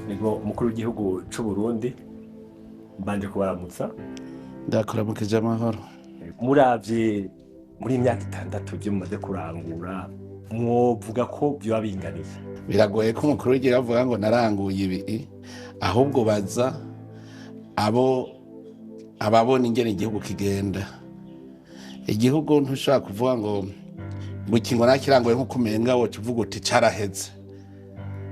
nigo umukuru w'igihugu c'u Burundi mbanje kubaramutsa ndakuramukije amahoro. muravye muri imyaka 6 vyo mumaze kurangura mwovuga ko vyoba binganiye. Biragoye ko umukuru w'igihugu avuga ngo naranguye ibi, ahubwo baza ababona ingene igihugu kigenda. Igihugu ntushobora kuvuga ngo ikingo nakiranguye nk'uko umenga woca uvuga uti caraheze.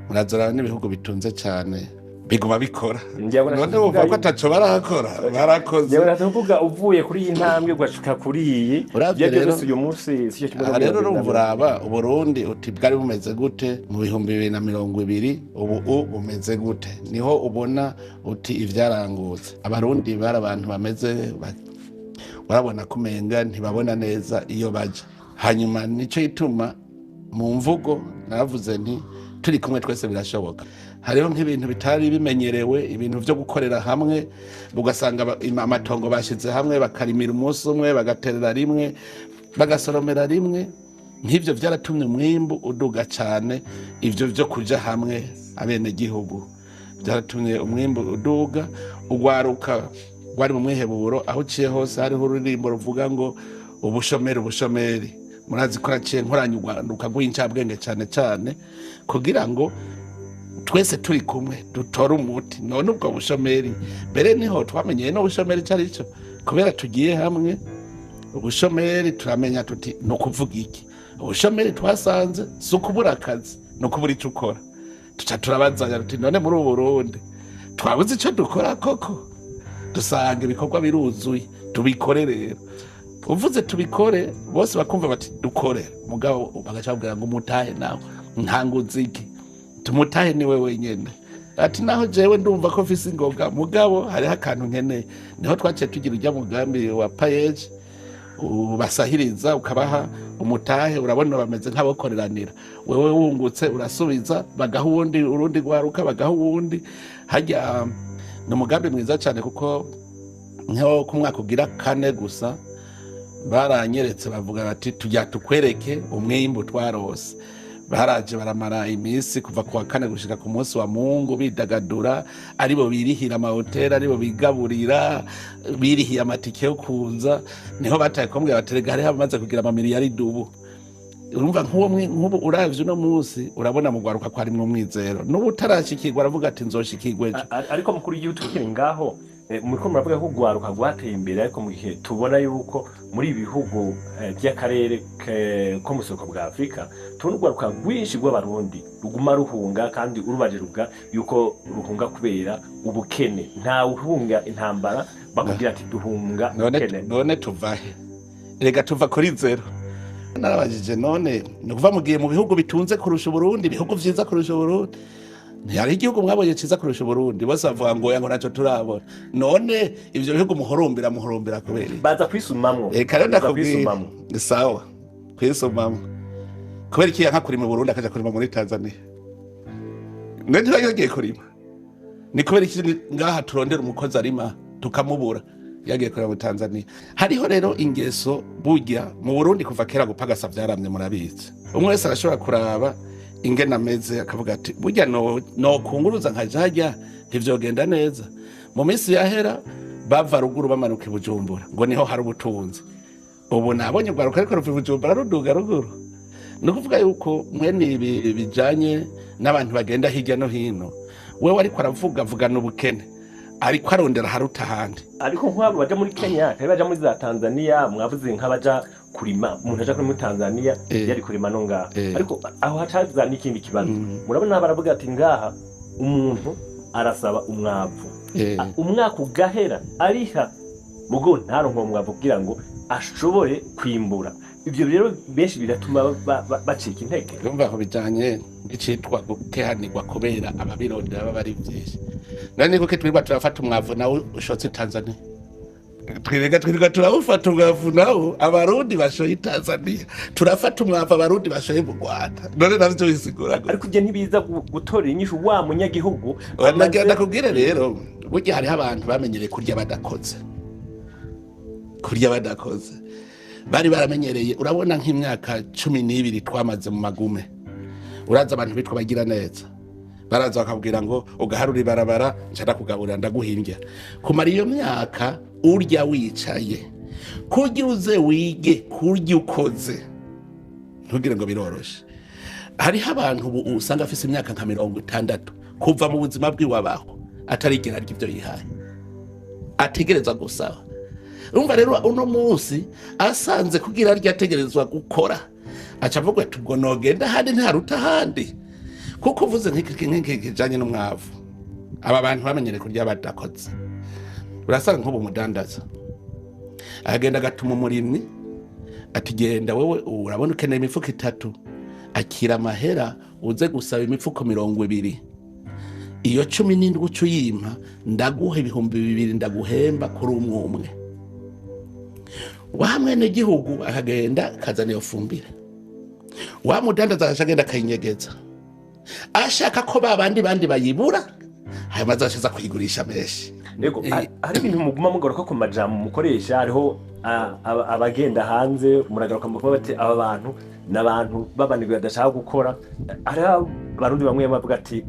Murazora n'ibihugu bitunze cane biguma bikora, none wumva ko ataco barakora barakoze. Jewe ndavuga uvuye kuri iyi ntambwe ugashika kuri iyi rero uyu munsi sico kimwe. Rero urumva uraba Uburundi uti bwari bumeze gute mu 2020 ubu bumeze gute, niho ubona uti ivyarangutse. Abarundi bari abantu bameze barabona kumenga ntibabona neza iyo baje. Hanyuma nico ituma mu mvugo naravuze nti turi kumwe twese birashoboka. Hariho nk'ibintu bitari bimenyerewe, ibintu vyo gukorera hamwe, ugasanga amatongo bashize hamwe bakarimira umunsi umwe, bagaterera rimwe, bagasoromera rimwe. Nk'ivyo vyaratumye umwimbu uduga cane. Ivyo vyo kuja hamwe abene gihugu vyaratumye umwimbu uduga. Ugwaruka gwari mu mwiheburo, aho uciye hose hariho ururimbo ruvuga ngo ubushomeri. Murazi ko naciye nkoranya ugwaruka rw'incabwenge cane cane kugira ngo twese turi kumwe dutore umuti. None ubwo bushomeri mbere niho twamenyeye no bushomeri carico, kubera tugiye hamwe. Ubushomeri turamenya tuti no kuvuga iki. Ubushomeri twasanze si ukubura akazi, no kubura ico ukora. Tuca turabazanya tuti none muri Burundi twabuze ico dukora koko, dusanga ibikorwa biruzuye, tubikore rero. Uvuze tubikore bose bakumva bati dukore, mugabo bagaca babwira ngo umutahe nawe ntanguzi iki, tumutahe niwe wenyene. Ati naho jewe ndumva ko mfise ingoga, mugabo hariho akantu nkeneye. Niho twaciye tugira urya mugambi wa payeje ubasahiriza ukabaha umutahe. Urabona bameze nk'abakoreranira, wewe wungutse urasubiza, bagaha uwundi, urundi rwaruka bagaha uwundi. Harya ni umugambi mwiza cyane kuko nko ku mwaka ugira 4 gusa baranyeretse bavuga bati tujya tukwereke umwimbu twarose. Baraje baramara imisi kuva kuwa 4 gushika ku munsi wa Mungu bidagadura, aribo birihira amahoteli, aribo bigaburira, birihiye amatike yo kuza. Niho bataye kombwira baterega hari hamaze kugira amamiliyaridi ubu. Urumva nk'ubu uravye uno munsi urabona mu gwaruka ko harimwo umwizero. N'ubu utarashikirwa aravuga ati nzoshikirwe ejo. Ariko mukuru w'igihugu tukiri ngaho muriko muravuga ko gwaruka gwateye imbere, ariko mu gihe tubona yuko muri ibihugu by'akarere ko mu soko bwa Afrika tubona gwaruka rwinshi rw'abarundi ruguma ruhunga, kandi urubaje ruvuga yuko ruhunga kubera ubukene. Nta uhunga intambara bakubwira ati duhunga ubukene. None tuvahe? Rega tuva kuri zero. Narabajije none nukuva mugiye mu bihugu bitunze kurusha Burundi, ibihugu vyiza kurusha Burundi. Ntihari igihugu mwabonye ciza kurusha Burundi, bose bavuga ngo yango naco turabona. None ivyo bihugu muhorombera kubera baza kwisumamwo. Kare ndakubwira ni sawa kwisumamwo. Kubera iki yanka kurima Burundi akaja kurima muri Tanzania? Nende yagiye kurima. Ni kubera iki ngaha turondera umukozi arima tukamubura, yagiye kurima muri Tanzania. Hariho rero ingeso burya mu Burundi kuva kera gupagasa vyaramye murabizi. Umwe wese arashobora kuraba ingene ameze akavuga ati burya no kunguruza nkajya ntivyogenda neza. Mu minsi yahera bava ruguru bamanuka i Bujumbura ngo niho hari ubutunzi. Ubu nabonye gwaruka ariko ruva i Bujumbura ruduga ruguru. No kuvuga yuko mwene ibi bijanye n'abantu bagenda hirya no hino, wewe ariko aravuga n'ubukene, ariko arondera haruta handi. Ariko nk'abo baja muri Kenya kandi baja muri za Tanzania, mwavuze nk'abaja kurima, umuntu aja muri Tanzania yari kurima no ngaha. Ariko aho hacaza n'ikindi kibazo. Murabona baravuga ati ngaha umuntu arasaba umwavu, umwaka ugahera ariha mugo ntaronko umwavu kugira ngo ashobore kwimbura. Ivyo rero benshi biratuma bacika intege. Urumva ko bijanye n'icitwa gukehanirwa kubera ababirondera baba ari vyinshi. None ko twirwa turafata umwavu nawe ushotse Tanzania, twirwa turawufata umwavu nawe abarundi bashoye Tanzania, turafata umwavu abarundi bashoye mu Rwanda. None navyo bisigura ngo ariko je ntibiza gutorera inyishu wa munyagihugu. Wanagenda kubwire rero burya hariho abantu bamenyereye kurya badakoze. Bari baramenyereye. Urabona nk'imyaka 12 twamaze mu magume, uraza abantu bitwa bagira neza baraza bakabwira ngo ugaharura ibarabara nshaka kugaburira ndaguhindya. Kumara iyo myaka urya wicaye kugira uze wige kurya ukoze ntugire ngo biroroshe. Hariho abantu usanga afise imyaka nka 60 kuva mu buzima bw'iwabaho atarigera ry'ibyo yihaye ategereza gusaba. Urumva rero uno munsi asanze kugira rya ategerezwa gukora aca avuga ati ubwo nogenda handi ntaruta handi, kuko uvuze nk'iki kijanye n'umwavu aba bantu bamenyere kurya badakoze. Urasanga nk'ubu mudandaza agenda gatuma umurimyi ati genda wewe urabona ukeneye imifuko 3 akira amahera uze gusaba imifuko 20, iyo 17 ucuyimpa ndaguha 2,000 ndaguhemba kuri umwe. Wa mwene gihugu akagenda kazana iyo fumbire, wa mudandaza akagenda kayinyegeza ashaka ko babandi bayibura hanyuma azashiza kuyigurisha menshi. Ego hari ibintu muguma mugaruka ku majambo mukoresha, hariho abagenda hanze muragaruka mu kuba bati aba bantu n'abantu babanirwa badashaka gukora. Ari abarundi bamwe bavuga ati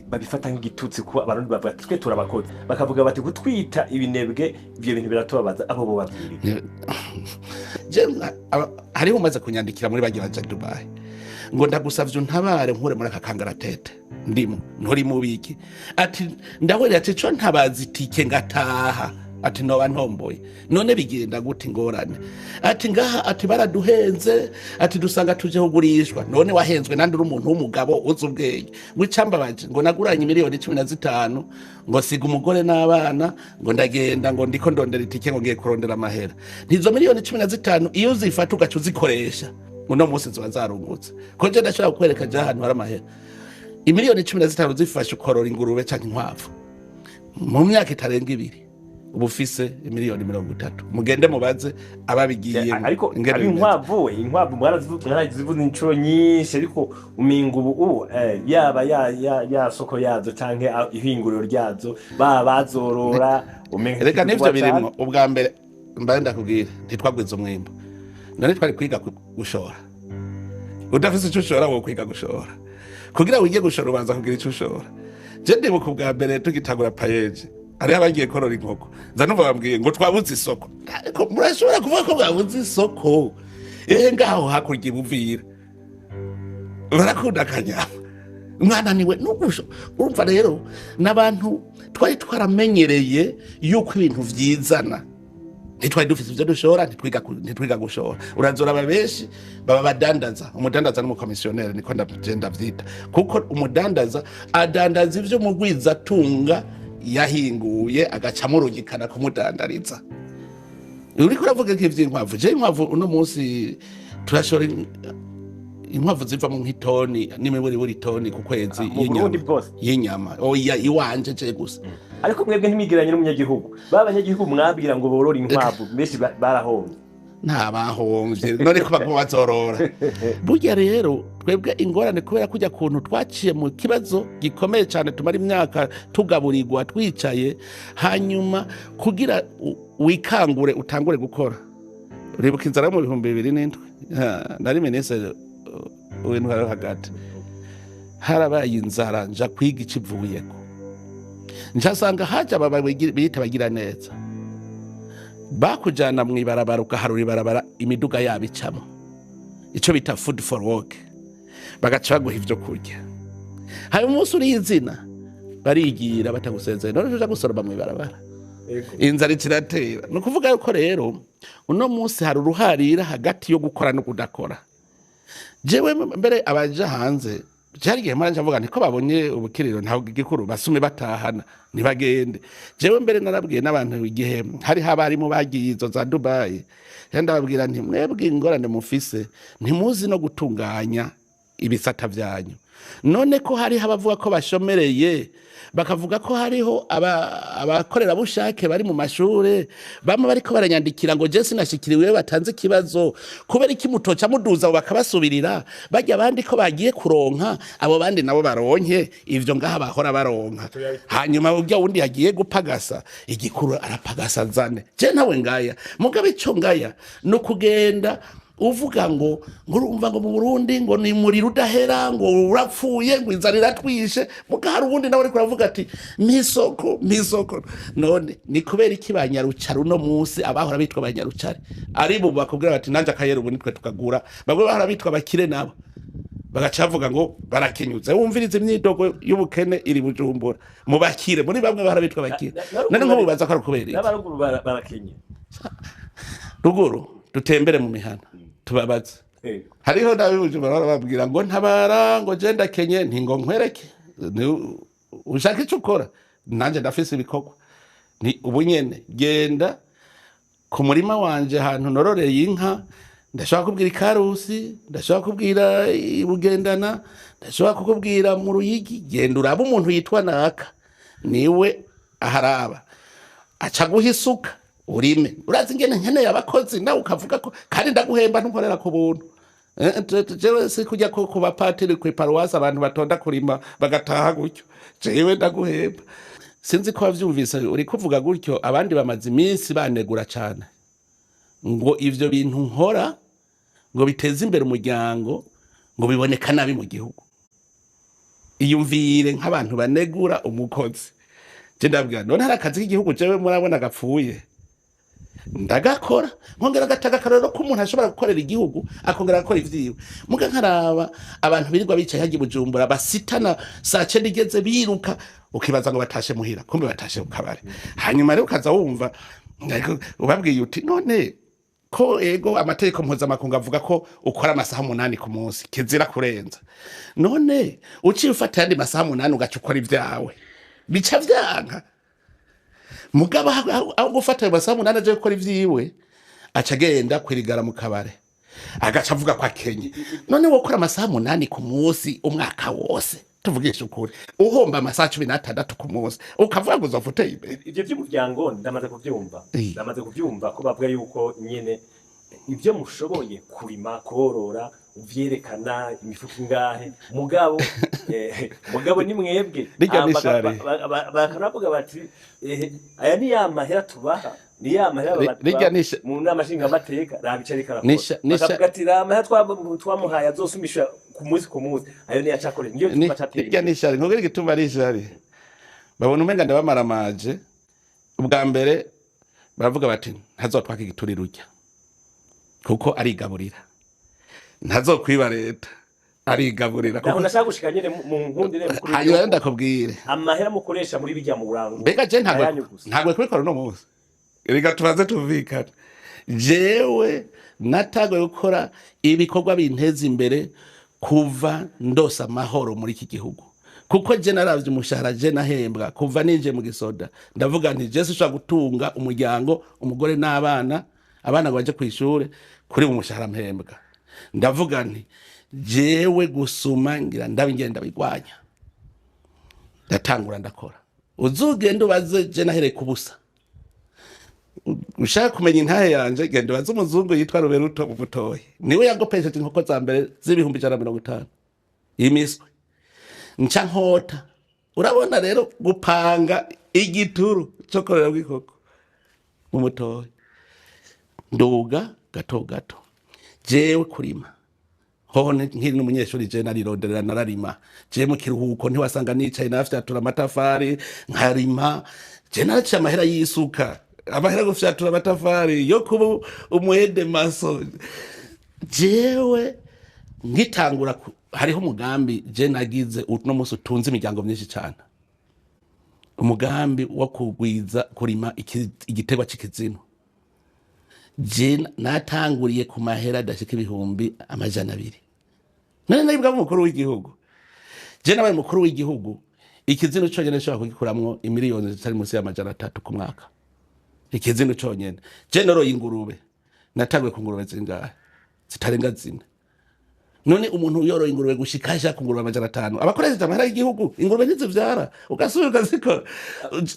babifata nk'igitutsi ko abarundi bavuga ati twe turabakoze, bakavuga bati gutwita ibinebwe ivyo bintu biratubabaza. Abo bo babwire hariho umaze kunyandikira muri bagira ja Dubai ngo ndagusavye untabare nkure muri akakangaratete ndimo nturi mubiki ati ndahwereye ati co ntabazi tike ngataha ati noba ntomboye none bigenda gute ingorane ati ngaha ati baraduhenze ati dusanga tuje kugurishwa none wahenzwe nandi uri umuntu w'umugabo uzi ubwenge ngwicambabaje ngo naguranye miliyoni 15 ngo siga umugore n'abana ngo ndagenda ngo ndiko ndondera itike ngo ngiye kurondera amahera ntizo miliyoni 15 iyo uzifata ugaca uzikoresha uno munsi ziba zarungutse ko je ndashaka kwereka je ahantu hari amahera imiliyoni 15 zifasha ukorora ingurube canke inkwavu mu myaka itarenga 2 ubufise miliyoni 30 mugende mubaze ababigiye. Ariko inkwavu mwarazivuze incuro nyinshi, ariko uminga ubu yaba ya soko yazo canke ihinguriro ryazo bazorora umenga reka nivyo birimo. Ubwa mbere mbanda kubwira ntitwagwiza umwimbo none twari kwiga gushora. Udafise ico ushora wo kwiga gushora kugira wige gushora ubanza kugira ico ushora. Je ndibuka ubwa mbere tugitagura payeje ari abagiye korora inkoko zanumva bambwiye ngo twabuze isoko. Ariko murashobora kuvuga ko bwabuze isoko ngaho hakurya ibuvira barakunda kanyama mwana niwe nugusho. Urumva rero n'abantu twari twaramenyereye yuko ibintu vyizana nitwari dufise ivyo dushora ntitwiga gushora. Urazora ababeshi baba badandaza, umudandaza n'umukomisiyoneri niko ndagenda vyita, kuko umudandaza adandaza ivyo mugwiza tunga yahinguye agacamo urugikana kumudandariza. Uriko uravuga ko ivy'inkwavu je inkwavu uno munsi turashora inkwavu ziva mu nk'itoni n'imiburi toni ku kwezi y'inyama oya iwanje je gusa. Ariko mwebwe ntimigiranye n'umunyagihugu babanyagihugu mwabwira ngo borora inkwavu benshi barahomvye. Ntabahomvye none ko bazorora. Burya rero twebwe ingorane kubera kujya kuntu twaciye mu kibazo gikomeye cyane tumara imyaka tugaburirwa twicaye hanyuma kugira wikangure utangure gukora. Uribuka inzara mu 2007 nari ministre w'intwaro hagati harabaye inzara nja kwiga ikivuyeko njasanga haje bita bagira neza bakujana mu ibarabara ugaharura ibarabara imiduga yabicamo ico bita food for work bagaca baguha ivyo kurya. Hayo umunsi uri izina barigira batagusezeye none uja gusoroma mu ibarabara inzara ikiratera. No kuvuga yuko rero uno munsi hari uruharira hagati yo gukora no kudakora. Jewe mbere abaja hanze cyarigiye maranje avuga niko babonye ubukiriro ntaho gikuru basume batahana nibagende. Jewe mbere narabwiye n'abantu igihe hari habarimo bagiye izo za Dubai yenda babwira nti mwebwe ingorane mufise ntimuzi no gutunganya ibisata byanyu. None ko hari habavuga ko bashomereye bakavuga ko hariho abakorera bushake bari mu mashure bamwe bariko baranyandikira ngo je sinashikiriwe batanze kibazo kubera iki mutoca muduza bakabasubirira bajya abandi ko bagiye kuronka abo bandi nabo baronke ivyo ngaha bahora baronka. Hanyuma ujya wundi yagiye gupagasa igikuru arapagasa zane je nawe ngaya mugabe ico ngaya no kugenda uvuga ngo urumva ngo mu Burundi ngo ni muri rudahera ngo urapfuye ngo inzara twishe mugahari ubundi nawe ariko uravuga ati misoko none ni kubera iki banyarucari uno munsi abahora bitwa banyarucari ari bo bakubwira bati nanje akayera ubu nitwe tukagura bamwe bahora bitwa bakire nabo bagacavuga ngo barakenyuze wumvirize imyidogo y'ubukene iri Bujumbura mu bakire muri bamwe bahora bitwa bakire none nko bubaza ko kubera n'abaruguru barakenye ruguru dutembere mu mihana tubabaze hariho nawe Bujumbura barababwira ngo ntabara ngo je ndakenye ntingo nkwereke ushaka icyo ukora nanje ndafise ibikorwa ni ubunyene genda ku murima wanje ahantu nororeye inka ndashaka kubwira ikarusi ndashaka kubwira ibugendana ndashaka kukubwira mu Ruyigi genda uraba umuntu yitwa naka niwe aharaba aca guhisuka urime urazi ngene nkeneye abakozi nawe ukavuga ko kandi ndaguhemba ntukorera ku buntu jewe si kujya ko kuba patiri ku paruwasi abantu batonda kurima bagataha gutyo jewe ndaguhemba sinzi ko wavyumvise uri kuvuga gutyo abandi bamaze iminsi banegura cyane ngo ivyo bintu nkora ngo biteze imbere umuryango ngo biboneka nabi mu gihugu iyumvire nk'abantu banegura umukozi je ndabwira none hari akazi k'igihugu jewe murabona gapfuye ndagakora nkongera gataga karero ko umuntu ashobora gukorera igihugu akongera gukora ivyiwe muga nkaraba abantu birirwa bicaye hagiye Bujumbura basitana saa 9 igeze biruka ukibaza ngo batashe muhira kumbe batashe ukabare hanyuma rero ukaza wumva ubabwiye uti none ko ego amategeko mpuzamakungu avuga ko ukora amasaha 8 ku munsi kizira kurenza none uciye ufata yandi masaha 8 ugaca ukora ivyawe bica vyanka mugaba aho gufata amasaha 8 aje gukora ivyiwe aca agenda kwirigara mu kabare agaca avuga ko akenye none wokora amasaha 8 ku munsi umwaka wose tuvugisha ukuri uhomba amasaha 16 ku munsi ukavuga ngo uzofute imbere ivyo by'umuryango ndamaze kuvyumva ko bavuga yuko nyene ivyo mushoboye kurima korora uvyerekana imifuko ingahe mugabo ni mwebwe bakanavuga bati aya ni yamahera tubaha ni yamahera mu nama nshingamateka rabicarika bakavuga ati ramahera twamuhaye azosumisha ku munsi ayo ni yacakore niyo tubacateye irya nishari nkogere gituma ari jari babona umenga ndabamaramaje ubwa mbere baravuga bati ntazotwaka igiturira urya kuko arigaburira ntazokwiba leta arigaburira kuko nashaka gushika nyene mu nkundire mukuru hanyuma ndakubwire amahera mukoresha muri bijya mu burango mbega je ntabwo kubikora no munsi reka tubaze tuvikana jewe natagoye gukora ibikorwa binteza imbere kuva ndosa amahoro muri iki gihugu kuko je naravye umushahara je nahembwa kuva ninje mu gisoda ndavuga nti je sishobora gutunga umuryango umugore n'abana abana baje kw'ishure kuri mu mushahara mpembwa ndavuga nti jewe gusuma ngira ndabingenda bigwanya ndatangura ndakora uzugenda ubaze je nahereye kubusa ushaka kumenya intahe yanje genda ubaze umuzungu yitwa Ruberuto mu Butoyi niwe yagopesheje inkoko za mbere z'ibihumbi 150 imiswe nca nkota urabona rero gupanga igituru cyo korera bw'ikoko mu Butoyi nduga gato jewe kurima hone nkiri n'umunyeshuri je narironderera nararima je mu kiruhuko ntiwasanga nicaye nafyatura amatafari nkarima je naraciye amahera yisuka amahera gufyatura amatafari yo kuba umuhede maso jewe ngitangura hariho umugambi je nagize uno musi utunze imiryango myinshi cyane umugambi wo kugwiza kurima igiterwa c'ikizino je natanguriye ku mahera adashika ibihumbi 200 none nabibwa mukuru w'igihugu je nabaye mukuru w'igihugu ikizino cyonyene cyo kugikuramwo imiliyoni zitari munsi ya 300 ku mwaka ikizino cyonyene je noroye ingurube natanguye ku ngurube zingahe zitarenga zine none umuntu yoroye ingurube gushikasha ku ngurube 500 abakoresha amahera y'igihugu ingurube ntizivyara ugasubira ziko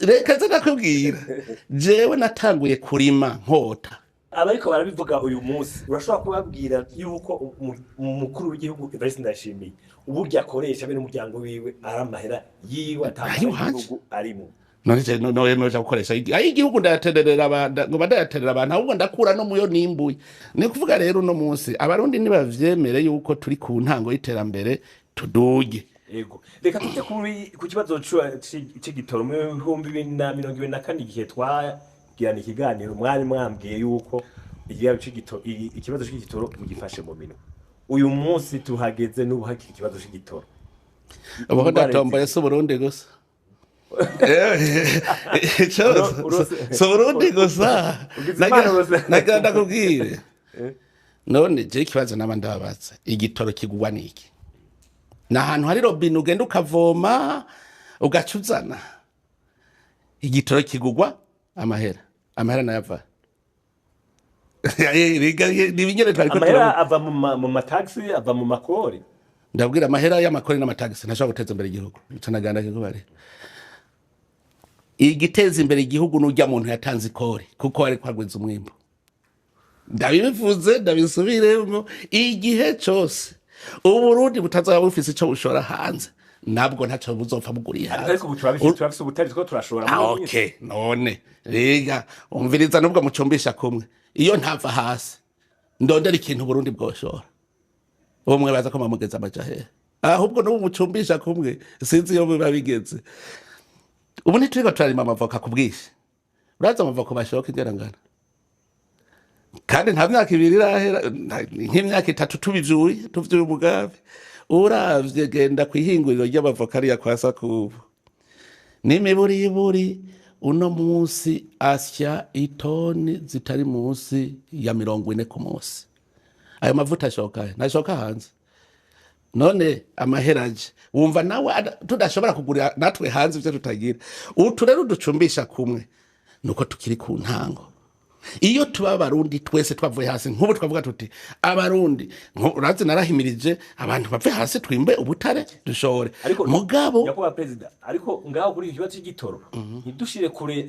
reka nakubwira jewe natanguye kurima nkota abariko barabivuga uyu munsi urashobora kubabwira yuko umukuru w'igihugu Evariste Ndayishimiye uburyo akoresha bene umuryango wiwe aramahera yiwe atanga igihugu arimo none je no yemeje gukoresha igihugu ndayaterera abantu ngo badayaterera abantu ahubwo ndakura no muyo nimbuye ni kuvuga rero no munsi abarundi nibavyemere yuko turi ku ntango y'iterambere tuduge. Yego reka tujye ku kibazo c'igitoro mu 2024 igihe twagirana ikiganiro mwari mwambwiye yuko ikibazo c'igitoro mugifashe mu minwe. Uyu munsi tuhageze n'ubu hakiri ikibazo c'igitoro. Abo ndatomboye so Burundi gusa. So Burundi gusa. Naganda kubwire. None je ikibazo n'abandi babatse igitoro kigugwa niki? Na hantu hari robine ugenda ukavoma ugacuzana. Igitoro kigugwa amahera nayava. Amahera ava mu mataxi ava mu makori. Ndabwira amahera y'amakori n'amatagisi ntashobora guteza imbere igihugu. Icanaganda kigubare. Igiteza imbere igihugu n'ujya muntu yatanze ikori kuko ari kwagwiza umwimbo. Ndabivuze ndabisubiremo igihe cyose Uburundi butazaba bufise ico bushora hanze nabwo ntaco buzopfa buguriye hanze. Ariko turafise ubutari two turashora mu nyine. Okay, none rega umviriza nubwo mucumbisha kumwe iyo ntava hasi ndondera ikintu Burundi bwoshora. Umwe baza ko mamugeza amajahe. Ahubwo no mucumbisha kumwe sinzi iyo biba bigeze. Ubu nitwiga turarima amavoka kubwishi. Uraza amavoka bashoka ingerangana. Kandi nta myaka ibiri irahera nk'imyaka 3 tuvyuye umugabe. Uravye genda kwihinguriro ry'amavoka ari yakwasa kubu. N'imiburi uno munsi asya itoni zitari munsi ya 40 ku munsi. Ayo mavuta ashoka nashoka hanze. None amaheraje wumva nawe tudashobora kugurira natwe hanze ivyo tutagira. Utu rero ducumbisha kumwe nuko tukiri ku ntango. Iyo tuba abarundi twese twavuye hasi nk'ubu twavuga tuti abarundi urazi narahimirije abantu bapfe hasi twimbe ubutare dushore mugabo yakuba president ariko ngaho kuri ikibazo cy'igitoro ntidushire kure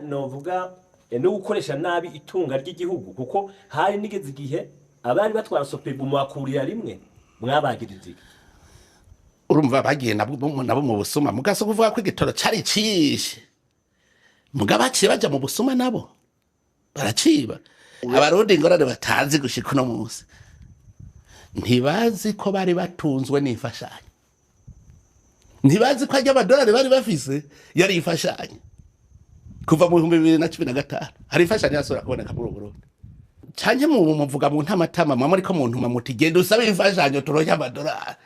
novuga no gukoresha nabi itunga ry'igihugu kuko hari nigeze igihe abari batwara sopebu mwakurira rimwe mwabagirije urumva bagiye nabo mu busuma mugaso kuvuga ko igitoro cari cishe mugabaciye baja mu busuma nabo baraciba abarundi ingorane batazi gushika no munsi ntibazi ko bari batunzwe n'imfashanyo ntibazi ko ajya amadolari bari bafise yari imfashanyo kuva mu 2015 hari imfashanyo yasora kuboneka muri Burundi cyane muvuga mu ntamatama mama ariko muntu mamuti genda usabe imfashanyo turonye amadolari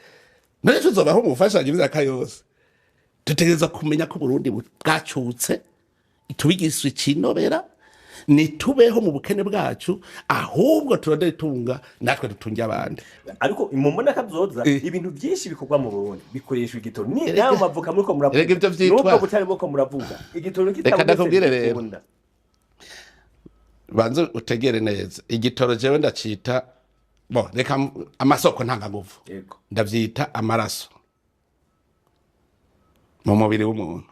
none tuzobaho mu mfashanyo bizaka yose tutegereza kumenya ko Burundi bwacutse itubigiswe cinobera nitubeho mu bukene bwacu ahubwo turode tunga natwe dutunge abandi ariko imumbona kabzoza ibintu byinshi bikorwa mu Burundi bikoreshwa igitoro ni nayo bavuka muri ko muravuga nuko butari boko muravuga igitoro kitabonetse banze utegere neza igitoro jewe ndacita bo reka amasoko ntanga nguvu ndavyita amaraso mu mubiri w'umuntu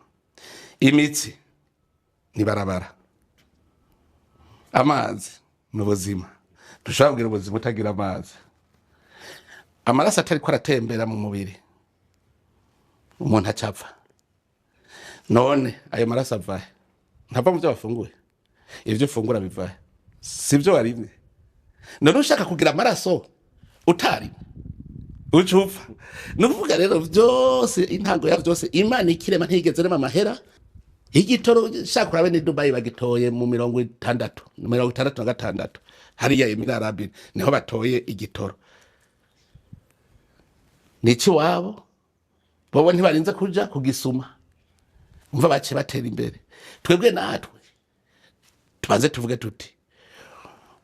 imitsi ni barabara amazi n'ubuzima dushabwira ubuzima utagira amazi amaraso atari ko aratembera mu mubiri umuntu acapfa none ayo maraso avahe ntava mu byo bafunguye ivyo ufungura bivahe sivyo warimwe none ushaka kugira amaraso utari ucufa nuvuga rero byose intango ya byose Imana ikirema ntigeze rema amahera igitoro shakura bene Dubai bagitoye mu 66 hariya Emirarabi niho batoye igitoro nici wabo bobo ntibarinze kuja kugisuma umva bace batera imbere twebwe natwe tubanze tuvuge tuti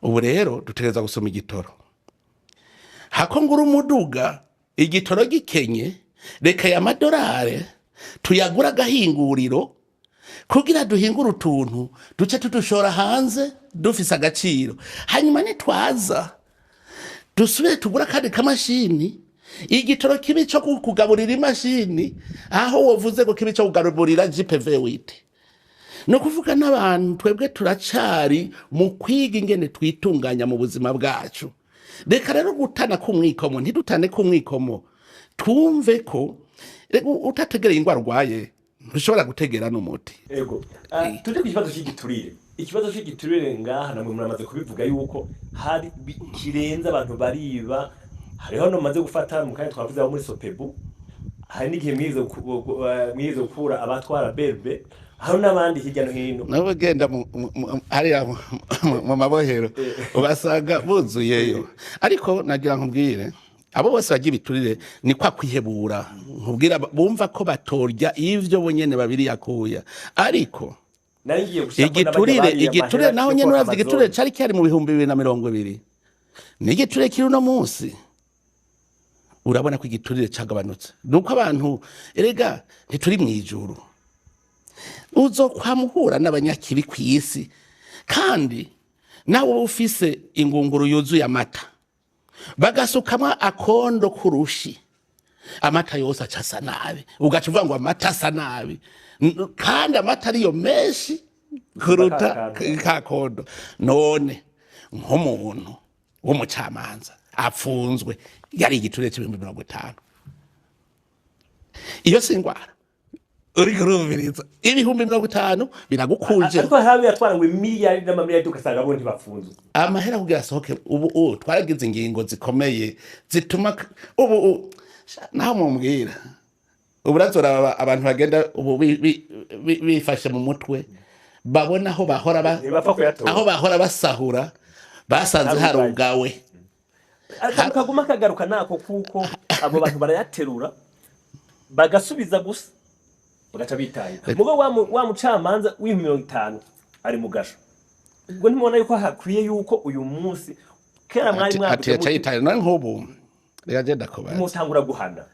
ubu rero dutegereza gusoma igitoro hako nguru umuduga igitoro gikenye reka ya madolari tuyagura gahinguriro kugira duhingura utuntu duce tudushora hanze dufise agaciro hanyuma nitwaza dusubire tugura kandi kamashini igitoro kibi cyo kugaburira imashini aho wovuze ko kibi cyo kugaburira GPV wite no kuvuga n'abantu twebwe turacari mu kwiga ingene twitunganya mu buzima bwacu reka rero gutana kumwikomo ntidutane kumwikomo twumve ko utategereye ingwara rwaye ntushobora gutegera n'umuti. Ego tuje ku kibazo cy'igiturire. Ikibazo cy'igiturire ngaha namwe muramaze kubivuga yuko hari kirenze abantu bariba, hariho no maze gufata mu kanya twavuze abo muri Sopebu, hari n'igihe mwize gukura abatwara berbe, hari n'abandi hirya no hino nabo genda hariya mu mabohero ubasanga buzuyeyo. Ariko nagira nkubwire abo bose bagiye biturire ni kwa kwihebura, nkubwira bumva ko batorya ivyo bonyene babiri yakuya. Ariko igiturire naho nyene uravye igiturire cari cyari mu 2020 n'igiturire kiri no munsi urabona ko igiturire cagabanutse. Nuko abantu erega ntituri mwijuru, uzokwamuhura n'abanyakibi kw'isi kandi nawe ufise ingunguru yuzuye amata bagasukamwa akondo kurushi, amata yose acasa nabi, ugaca uvuga ngo amata asa nabi, kandi amata ariyo menshi kuruta kakondo. None nk'umuntu w'umucamanza apfunzwe yari igiturire c'50, iyo singwara uri kurumviriza 50 biragukuje. Ariko habi yatwarangwe miliyari n'amamiliyari tukasanga bo ntibapfunzwe amahera kugira sohoke. Ubu twaragize ingingo zikomeye zituma ubu naho mumbwira uburazora abantu bagenda ubu bifashe mu mutwe babona aho bahora basahura basanze harugawe. Kaguma kagaruka nako kuko abo bantu barayaterura bagasubiza gusa bagaca bitaye. Mugo wa mucamanza w'50 ari mugasho, ubwo ntimubona yuko hakwiye yuko uyu munsi kera mwari ati yitaye none nk'ubu reka genda kubaza mutangura guhana.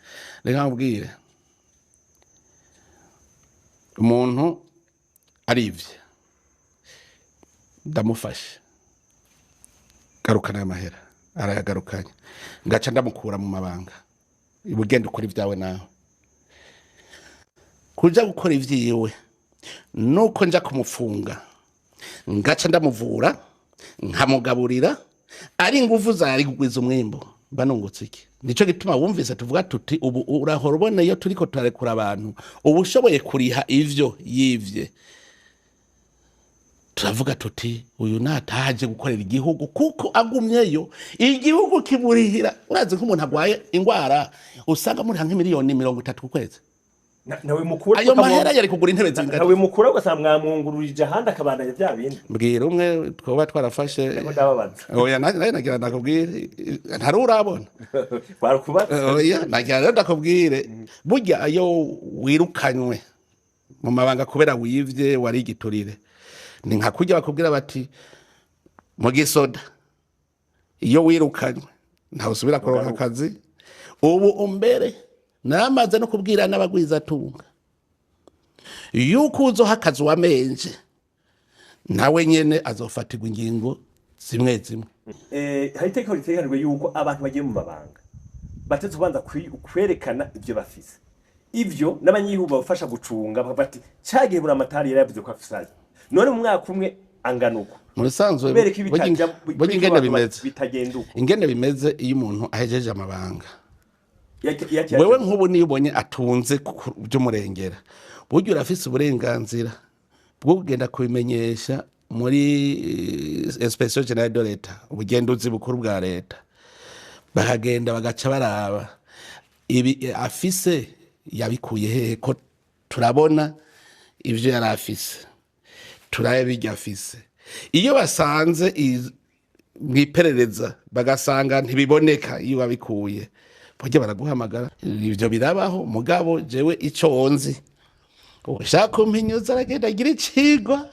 Reka mbwire umuntu arivye ndamufashe garukana amahera arayagarukanye ngaca ndamukura mu mabanga ibugende ukuri vyawe nawe kuja gukora ivyiwe nuko nja kumufunga ngaca ndamuvura nkamugaburira ari nguvu zari kugwiza umwimbo banungutse iki. Nico gituma wumvise tuvuga tuti ubu urahora ubona iyo turiko turarekura abantu ubu ushoboye kuriha ivyo yivye, turavuga tuti uyu nataje gukorera igihugu kuko agumyeyo igihugu kiburihira. Urazi nk'umuntu agwaye ingwara usanga muri hanke miliyoni 30 ku kwezi, nawe mukura ayo mahera yari kugura intebe zingana. Nawe mukura ugasanga mwamwungururije ahandi akabandanya bya bindi. Mbwira umwe twoba twarafashe oya nagira ndakubwire ntari urabona barukubatse oya nagira ndakubwire burya ayo wirukanywe mu mabanga kubera wivye wari igiturire ni nka kujya bakubwira bati mu gisoda iyo wirukanywe nta usubira kuronka akazi. Ubu umbere namaze no kubwira n'abagwiza tunga yuko uzo hakazi wamenje nawe nyene azofatirwa ingingo zimwe zimwe. Haiteko riteganirwe yuko abantu bagiye mu mabanga bateze kubanza kwerekana ibyo bafise, ivyo n'abanyihugu bafasha gucunga bati cyagiye buri amatari yaravuze ko afisaye none mu mwaka umwe angana uko musanzwe ingene bimeze bitagenduka. Ingene bimeze iyo umuntu ahejeje amabanga wewe nk'ubu niyo ubonye atunze by'umurengera buryo urafise uburenganzira bwo kugenda kubimenyesha muri Inspection Generale de l'Etat, ubugenduzi bukuru bwa leta, bahagenda bagaca baraba ibi afise yabikuye hehe ko turabona ivyo yari afise turaye bijya afise. Iyo basanze mwiperereza bagasanga ntibiboneka iyo babikuye bajya baraguhamagara. Ivyo birabaho mugabo jewe ico onzi ushaka umpinyuza aragenda agira icigwa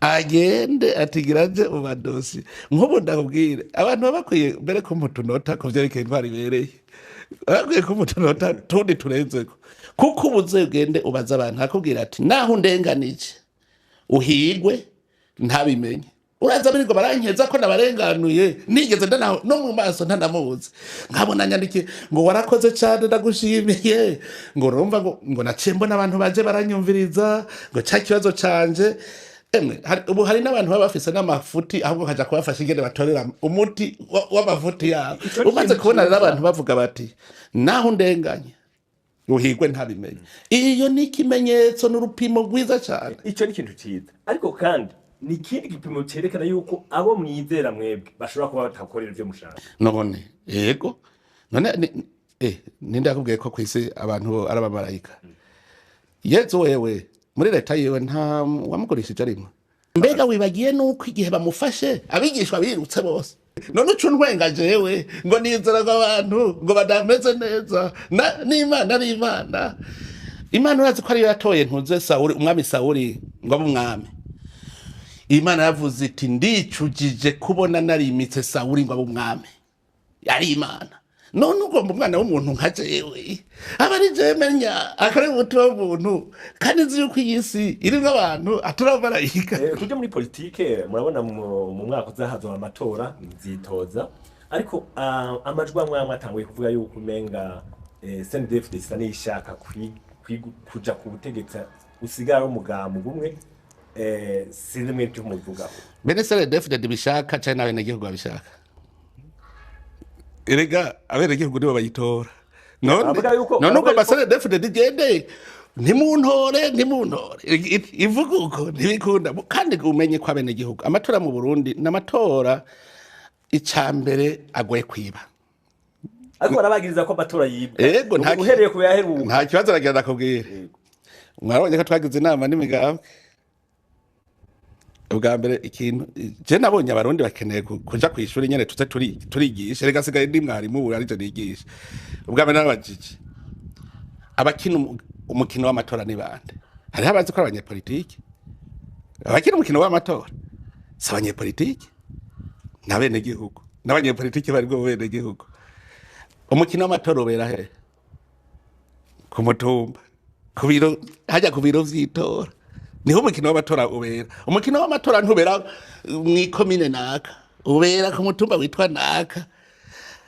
agende atigiraje ubadosi. Nk'ubu ndakubwire abantu babakwiye mbere ko mutunota ko vyerekeye intwari bereye bakwiye ko mutunota tundi turenzeko kuko ubuze ugende ubaza abantu akubwira ati naho ndenganije uhigwe ntabimenye. Uraza birirwa barankeza ko nabarenganuye nigeze ndanaho no mu maso ntanamuzi nkabona nyandike ngo warakoze cyane ndagushimiye ngo rumva ngo nacembo n'abantu baje baranyumviriza ngo cya kibazo canje. Ubu hari n'abantu baba bafise n'amafuti ahubwo kaja kubafasha ingene batorera umuti w'amafuti yabo. Umaze kubona n'abantu bavuga bati naho ndenganye ruhigwe ntabimenye. Iyo ni ikimenyetso n'urupimo rwiza cyane. Icyo ni ikintu cyiza, ariko kandi ni ikindi gipimo cyerekana yuko abo mwizera mwebwe bashobora kuba batakorera ibyo mushaka. None yego, none ninde yakubwiye ko kwisi abantu ari abamarayika? Yezu wewe muri leta yiwe nta wamugurishije arimo. Mbega wibagiye nuko igihe bamufashe abigishwa birutse bose. None ucu ntwenga jewe ngo nizera abantu ngo badameze neza n'Imana ari Imana. Imana urazi ko ari yatoye ntuze Sawuli, umwami Sawuli ngo abe umwami. Imana yavuze iti ndicujije kubona narimitse Sawuli ngo abe umwami. Yari Imana. None ugomba umwana w'umuntu nka jewe abari je menya akare muto w'umuntu kandi nzi yuko iyi si irimo abantu aturamarayika. Kujya muri politike murabona mu mwaka uzahaza amatora nzitoza, ariko amajwi amwe atanguye kuvuga yuko umenga CNDF isa n'ishaka kuja ku butegetsi usigara umugambo umwe sinzi mwe cyo muvuga. Bene CNDF bishaka cyane n'abenegihugu babishaka. Erega abenegihugu nibo bayitora. None uko basere definitely gende ntimuntore ivuga uko ntibikunda kandi umenye ko abenegihugu amatora mu Burundi n'amatora icambere agoye kwiba. Ariko barabagiriza ko amatora yibwa. Yego uhereye ku yaheruka. Nta kibazo aragenda kubwira. Mwarabonye ko twagize inama n'imigambwe. Ubwa mbere ikintu je nabonye abarundi bakeneye kuja kwishuri nyene tuze turigisha rega sigaye ndi mwarimu ubu arije nigisha. Ubwa mbere nabajije abakina umukino w'amatora ni bande? Hari abazi ko abanyepolitike abakina umukino w'amatora si abanyepolitike nabene gihugu n'abanyepolitike bari go bene gihugu. Umukino w'amatora ubera he? Ku mutumba, ku biro, hajya ku biro vy'itora. Niho umukino w'amatora ubera. Umukino w'amatora ntubera mwikomine naka, ubera ku mutumba witwa naka.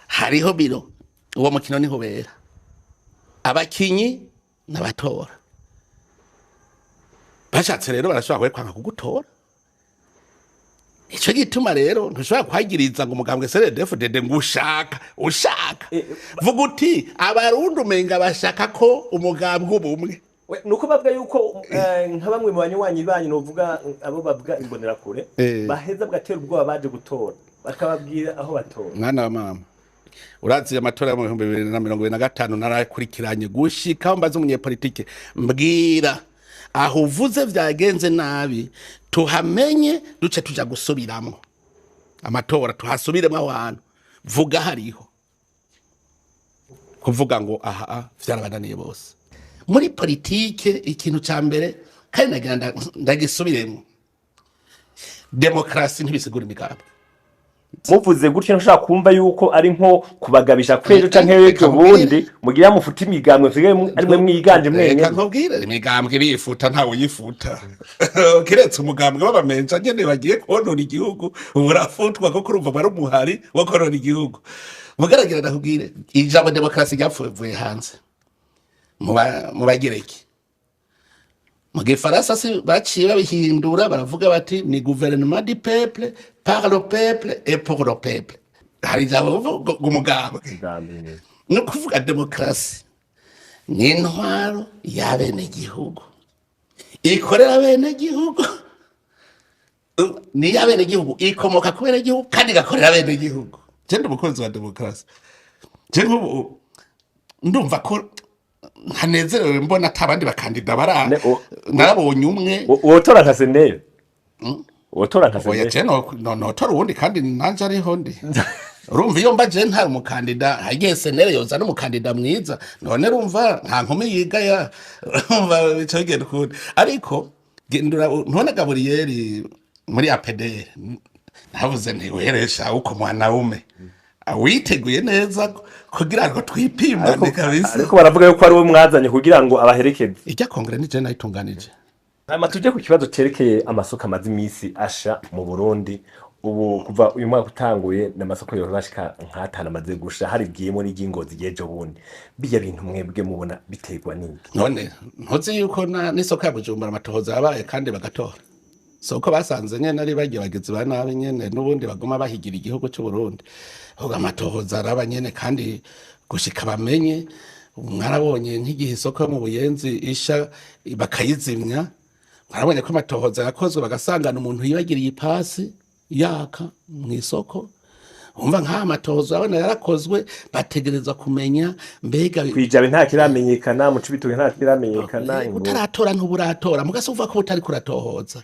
Hariho biro, uwo mukino niho ubera. Abakinyi n'abatora. Bashatse rero barashobora kwanga kugutora. Ico gituma rero ntushobora kwagiriza ngo umugambwe CNDD-FDD ngo ushaka. Vuga uti abarundi umenga bashaka ko umugambwe ubumwe. Nuko bavuga yuko nka bamwe mu banywanyi banyu novuga abo bavuga imbonera kure baheza bwatera ubwoba baje gutora bakababwira aho batora. Mwana wa mama urazi amatora mu 2025 narakurikiranye gushika mbaze umunyepolitike mbwira aho uvuze vyagenze nabi tuhamenye duce tuja gusubiramo amatora tuhasubiremo abantu vuga hariho kuvuga ngo aha vyarabananiye bose. Muri politike ikintu ca mbere kandi nagenda ndagisubiremo demokrasi ntibisigura imigambi. Muvuze gutyo nshaka kumva yuko ari nko kubagabisha kwejo canke weke bundi mugira mufuta imigambwe mfige ari mwe mwiganje mwenye. Reka nkubwire imigambwe bifuta ntawe yifuta. Kiretse umugambwe w'abamenja nyene bagiye konona igihugu urafutwa ko kurumva bari umuhari wo konona igihugu. Mugaragira ndakubwire ijambo demokrasi ryapfuye hanze. Mubagireki mu Gifaransa si baciye babihindura baravuga bati ni gouvernement du peuple par le peuple et pour le peuple. Hari jabo gumugabo no kuvuga demokrasi ni intwaro y'abene gihugu ikorera bene gihugu ni y'abene gihugu ikomoka ku bene gihugu kandi gakorera bene gihugu. Cyende umukozi wa demokrasi cyende ndumva ko hanezerewe mbona atabandi bakandida bara narabonye umwe wotora nka Senderi wotora nka Senderi no tora ubundi kandi nanje ariho ndi urumva iyo mbaje nta umukandida hagiye Senderi yoza n'umukandida mwiza none rumva nta nkome yigaya urumva bicogenda kundi ariko gendura ntone Gabriel muri APDR navuze nti weresha uko mwana wume awiteguye neza kugira ngo twipima kabisa. Ariko baravuga yuko ari wo mwazanye kugira ngo abaherekeze. Ijya kongere ni je nayitunganije. Tuje ku kibazo cerekeye amasoko amazi imisi asha mu Burundi ubu kuva uyu mwaka utanguye n'amasoko yorashika nk'atana amaze gusha hari bwiyemo n'ingingozi gejo bundi bijya bintu mwebwe mubona biterwa n'iki. None ntuzi yuko n'isoko ya Bujumbura amatohoza yabaye kandi bagatora. Soko basanze nyene ari bagiye bageze ba nabi nyene n'ubundi bagoma bahigira igihugu cy'u Burundi. Hoga amatohoza araba nyene kandi gushika bamenye mwarabonye nk'igihe isoko yo mu Buyenzi isha bakayizimya, mwarabonye ko amatohoza yakozwe bagasangana umuntu yibagiriye ipasi yaka mu isoko. Umva nk'aya matohoza abana yarakozwe, bategereza kumenya mbega kwijabe nta kiramenyekana, mu Cibitoke nta kiramenyekana, utaratora ntuburatora, mugase uvuga ko utari kuratohoza.